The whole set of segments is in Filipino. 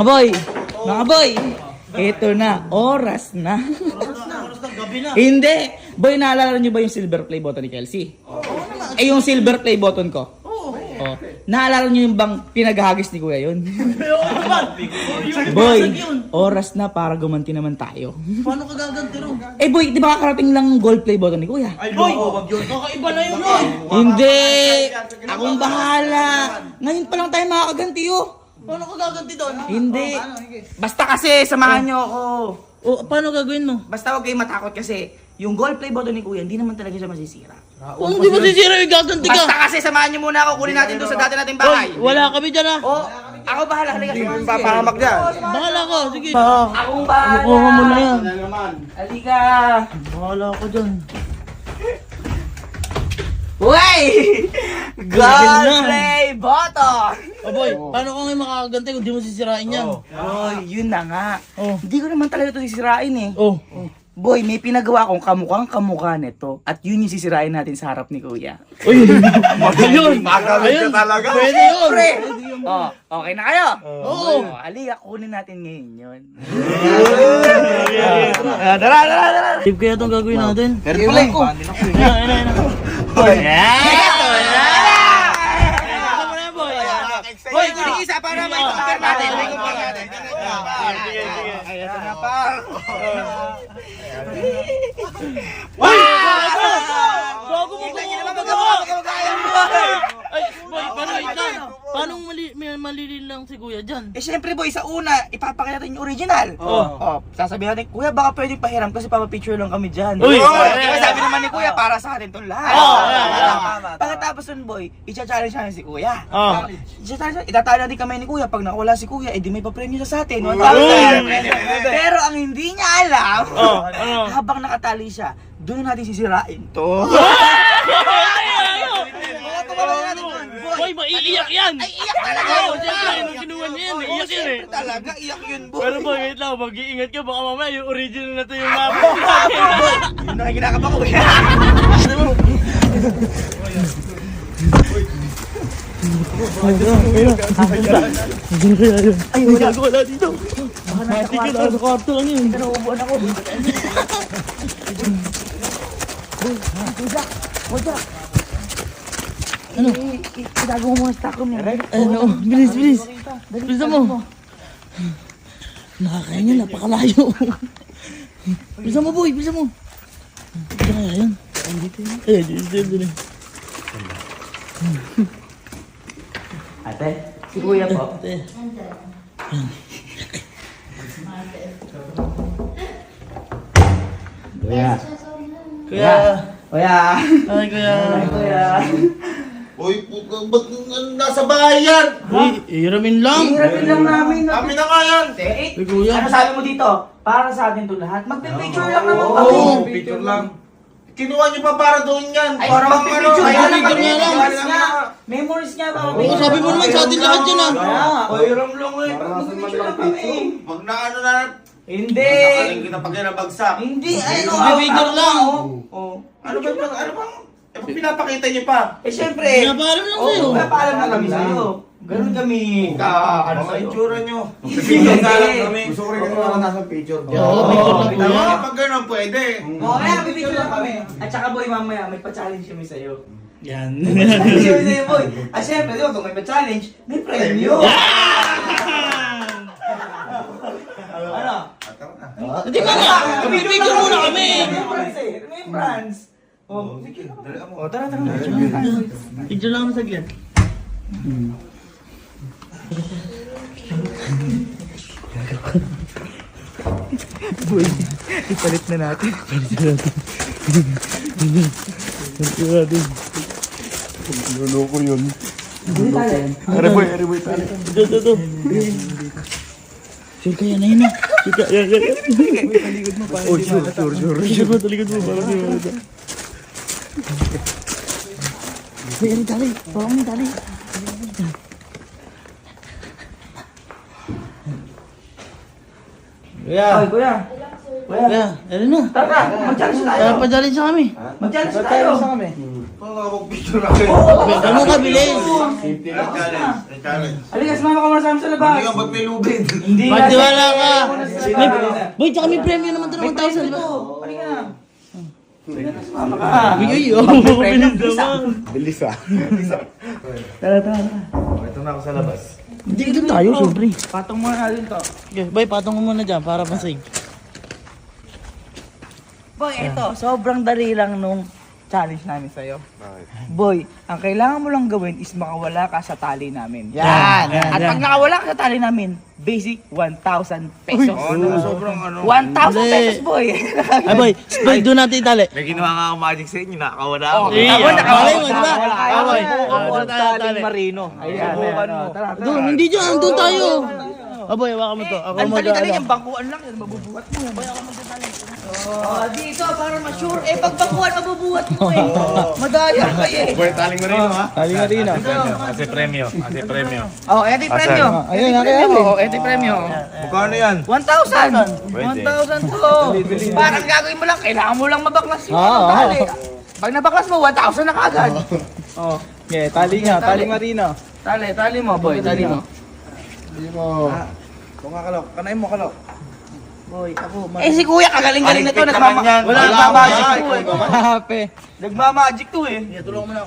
boy! Mga boy! Ito na, oras na. Oras ng gabi na. Hindi! Boy, naalala niyo ba yung silver play button ni Kelsey? Eh, yung silver play button ko? Oh. Naalala niyo yung bang pinaghagis ni Kuya yun? Boy, oras na para gumanti naman tayo. Paano ka gaganti ron? Eh boy, di ba kakarating lang gold play button ni Kuya? Ay, boy! Kakaiba na yun, boy! Hindi! Akong bahala! Ngayon pa lang tayo makakaganti oh! Paano ka gaganti doon? Hindi! Basta kasi, samahan niyo ako! O, paano gagawin mo? Basta huwag kayong matakot kasi yung gold play button ni Kuya, hindi naman talaga siya masisira. Kung di mo sisira yung gaganti ka? Basta kasi samahan niyo muna ako, kunin natin doon sa dati nating bahay. Wala kami dyan ah. Oh, ako bahala. Halika, Hindi mo papahamak dyan. Bahala ka, sige. Akong bahala. Kukuha mo na yan. Halika. Bahala ko dyan. Uy! Gold play button! Oh boy, paano ko ngayon makakaganti kung di mo sisirain yan? Boy, yun na nga. Oh. Hindi ko naman talaga ito sisirain eh. Oh. Boy, may pinagawa akong kamukhang kamukha nito at yun yung sisirain natin sa harap ni Kuya. Uy! Ayun! Magalit ka talaga. Pwede yun! Pre! Oh, okay na kayo? Oo. Halika, kunin natin ngayon yun. Tara! Tip kaya itong gagawin natin? Pero pala ko. Ayun. Ito na! Ano mo na yan, boy? Boy, kunin isa para may compare natin. May compare natin. Sige. Ito na pa. Bago mo Ay, boy, paano wait lang? Paano malilin lang si Kuya dyan? Eh syempre boy, sa una, ipapakita natin yung original. Oh. Sasabihin natin, Kuya, baka pwedeng pahiram kasi papapicture lang kami dyan. Uy! Diba sabi naman ni Kuya, para sa atin itong lahat. Oh. Pagkatapos nun boy, i-challenge natin si Kuya. Oh. Itatalo natin kamay ni Kuya. Pag nakawala si Kuya, edi may papremyo sa atin. 1,000. Pero ang hindi niya alam, Ano? habang nakatali siya, doon natin sisirain to. Boy, maiiyak yan! Ay, iyak talaga Oo, yun. siyempre, nung kinuha niya yan, iyak yan eh. Siyempre talaga, iyak yun boy. Pero boy, wait lang, mag-iingat ka, baka mamaya yung original na to yung map. Boy, yun na kinakaba ko. Ay, wala dito. Matik ka sa kwarto lang yun. Nauubuan ako. Ano? Itago mo muna sa takom niya. Ano? Bilis. Bilisan mo. Nakakaya niya, napakalayo. Bilisan mo boy, bilisan mo. Bilisan kaya yan. Ay, dito. Ate, si Kuya po. Ate. Kuya. Kuya. Kuya. Ay, kuya. Kuya. Uy, ba't nasa bahay yan? Uy, ihiramin lang. Hirapin lang namin. Kami na nga yan. Uy, kuya. Ano sabi mo dito? Para sa atin to lahat. Magpipicture lang naman Oo, kami. picture lang. Kinuha niyo pa para doon yan. Ay, Para magpipicture ay, lang ay, naman. ay, Memories ay, nga. ay, Memories nga ba? Oo, sabi mo naman sa atin lahat yan ah. Pahiram lang eh. Magpipicture lang kami. Pag na ano na, Hindi. nakaling kita pag nabagsak. Hindi. Ano? Magpipicture lang. Oh. Ano bang, eh, pinapakita niyo pa? Eh, syempre. Pinapaalam lang sa'yo. Oo, pinapaalam na kami sa'yo. Ganun kami. Ano sa itsura niyo? Hindi. Gusto ko rin kasi nasa picture. Oo, picture lang kuya. Pag gano'n pwede. Oo, kaya pipicture lang kami. At saka boy, mamaya may pa-challenge kami sa'yo. Yan. Challenge kami sa'yo boy. At syempre, di ba, kung may pa-challenge, may premyo. Ano? Hindi ka nga. Pipicture muna kami. Remembrance eh. Remembrance. Oh, sige. Oh, tara. Picture lang kami saglit. Boy, ipalit na natin. Luloko yun. Boy, Ito. Sure kaya na yun ah. Sure ka. Yan. taligod mo para Oh, sure. Sure mo, talikod mo. Para di mo ito. May ano tali? Parang may tali. Kuya. Ay, kuya. Kaya, ano na? Tara, mag-challenge tayo. Kaya pa-challenge kami. Mag-challenge tayo. Paano nakapag-picture natin? Benta mo ka, bilis. Challenge. Halika, sumama ka muna sa amin sa labas. Hindi ka ba't may lubid? Hindi Magtiwala ka. Boy, tsaka may premyo naman doon ng 1,000, di ba? Halika na. Uy, oh. Bilis ah. Tara. Ito na ako sa labas. Hindi doon tayo, siyempre. Patong muna natin to. Okay, boy, patong mo muna dyan para masig. Boy, eto, sobrang dali lang nung challenge namin sa'yo. Boy, ang kailangan mo lang gawin is makawala ka sa tali namin. Yan, yan, At yan. pag nakawala ka sa tali namin, basic 1,000 pesos. Sobrang ano. 1,000 pesos, boy. Ay, boy, doon natin itali. May ginawa nga ako magic sa inyo, nakakawala ako. Oh, Iya, malay mo, di ba? Ah, boy. Ang Doon tayo taling tali. marino. Ayan, subukan mo. Tara. Doon, hindi dyan, doon tayo. Ah, boy, hawakan mo to. Ako Ang dali-dali mag-ano. yung bangkuan lang, yan mabubuhat mo. Boy, ako magdadali. Dito, para ma-sure. Eh, pag bangkuan, mabubuhat mo eh. Madaya kayo eh. Boy, taling marino ha? Tali marino. Kasi premyo. Oh, eto yung premyo. Ayun, nakayari. Oh, eto yung premyo. Magkano yan? 1,000! Pwede. 1,000 to! Parang gagawin mo lang, kailangan mo lang mabaklas yung tali. Pag nabaklas mo, 1,000 na kagad. Oh. Okay, tali nga, tali marino. Tali mo boy, tali mo. Hindi mo. Kung nga kalaw, kanayin mo kalaw. Boy, ako. Eh si kuya, kagaling-galing na to. Wala Nagmamagic to eh. Happy. Nagmamagic to eh.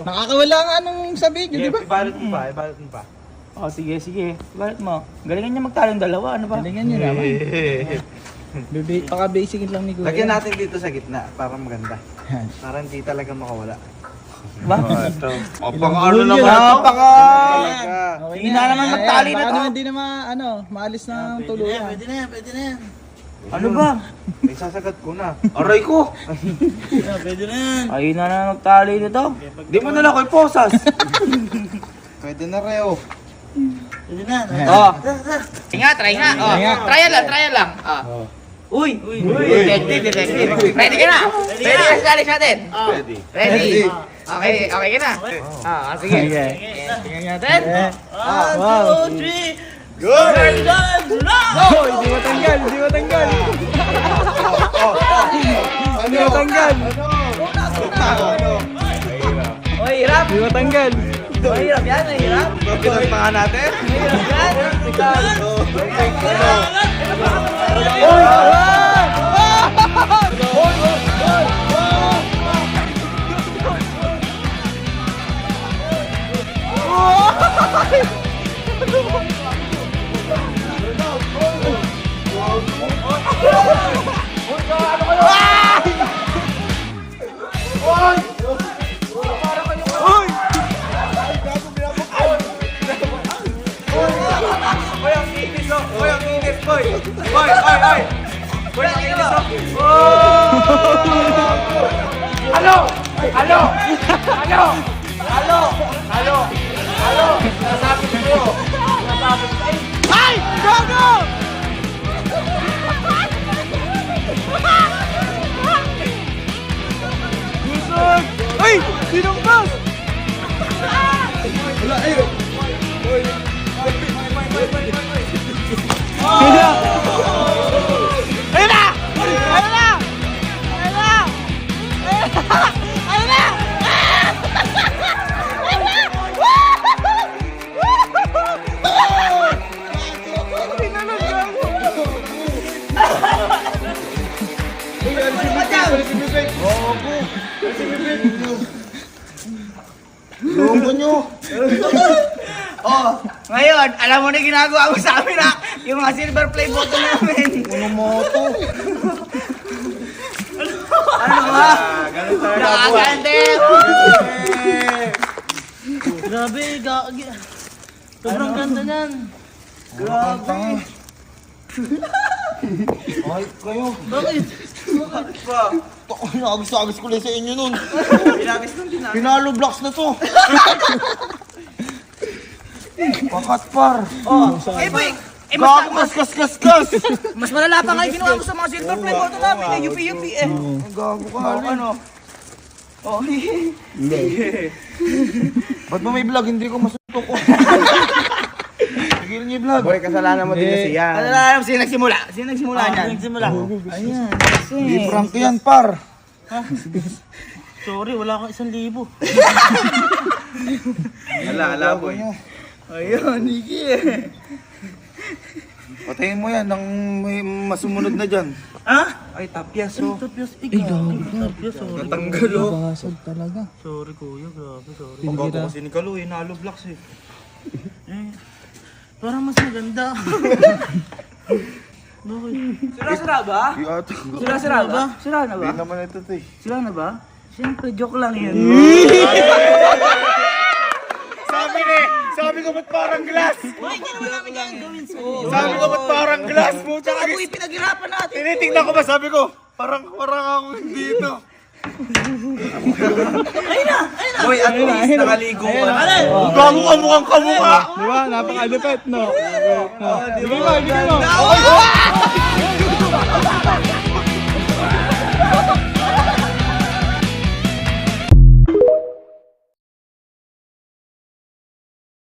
Nakakawala nga nung sa video, di ba? Ibalot mo pa, ibalot mo pa. Oh, sige. Bakit mo? Galingan niya magtalong dalawa, ano ba? Galingan nyo naman. Paka-basic lang ni Kuya. Lagyan natin dito sa gitna para maganda. Para hindi talaga makawala. Ba? Ito. O, pang ano naman Ah, ito? paka... Okay Hindi na naman magtali na baka to. naman di na maalis ng tuluyan. Pwede na yan, pwede na yan. Ano ba? May sasagat ko na. Aray ko! Pwede na yan. Ayun na naman magtali nito. Di mo na lang ako iposas. Pwede na reo. Pwede na. Oh. Try nga. Oh. Trial lang. Oh. Uy! Detective. Ready ka na? Ready na sa challenge natin? Ready. Ready. Okay ka na? Sige. Tingnan natin. 1, 2, 3. Good! Oh, hindi matanggal, hindi matanggal. Hindi matanggal. Oy, hirap. Hindi matanggal. Oy, hirap yan. Hirap. Pinagpangan natin? Hirap yan. Boy, ang inis oh! Boy, ang inis, boy! Boy, boy! Boy, ang inis oh! Halo! Nasabi ko! Ay! Gago! Busog! Ay! Sinong boss? Wala eh! Ayun na! Ayun na! Ayun na! Ayun na! Lungko nyo! Oh, ngayon, alam mo na yung ginagawa mo sa amin ha? Yung mga silver play button namin. Ano mo to? Ano ba? Ganun talaga buhay. Nakakante! Grabe, sobrang ganda niyan. Grabe! Ay, kayo. Bakit? Agis-agis ko lang sa inyo nun. Pinalo blocks na to. Pakat par. Eh boy, Gag, mas kas. mas malala pa nga yung ginawa mo sa mga silver play button namin. Eh, UP eh. Gago ka. Ano? Oh, Ba't mo may vlog? Hindi ko masutok ko. Tigil niyo yung vlog. Boy, kasalanan mo din kasi yan. ano na alam, sino nagsimula? Sino nagsimula niyan? Nagsimula. Hindi prank yan, par. Sorry, wala kang 1,000. Ala, boy. Ayun, Nikki. Patayin mo yan nang may masumunod na dyan. Ha? Ay, tapyas, oh. Tapos Ay, gago. sorry. Natanggal, oh. Basag talaga. Sorry kuya, grabe, sorry. Pagbago kasi ni Kalo, hinalo blocks, eh. Parang mas maganda. Bakit? Sira ba? Yato. Sira ba? Sira na ba? Hindi naman ito, te. Sira na ba? Siyempre, joke lang yan. Sabi ko ba't parang glass? Uy, hindi naman namin kayang gawin sa Sabi ko ba't parang glass? Pucha ka. Uy, pinaghirapan natin. Tinitingnan ko ba, sabi ko, parang ako dito. Boy, at least nakaligo ka na. Gago ka mukhang kamukha. Di ba? Napaka-lupit, no? Di ba?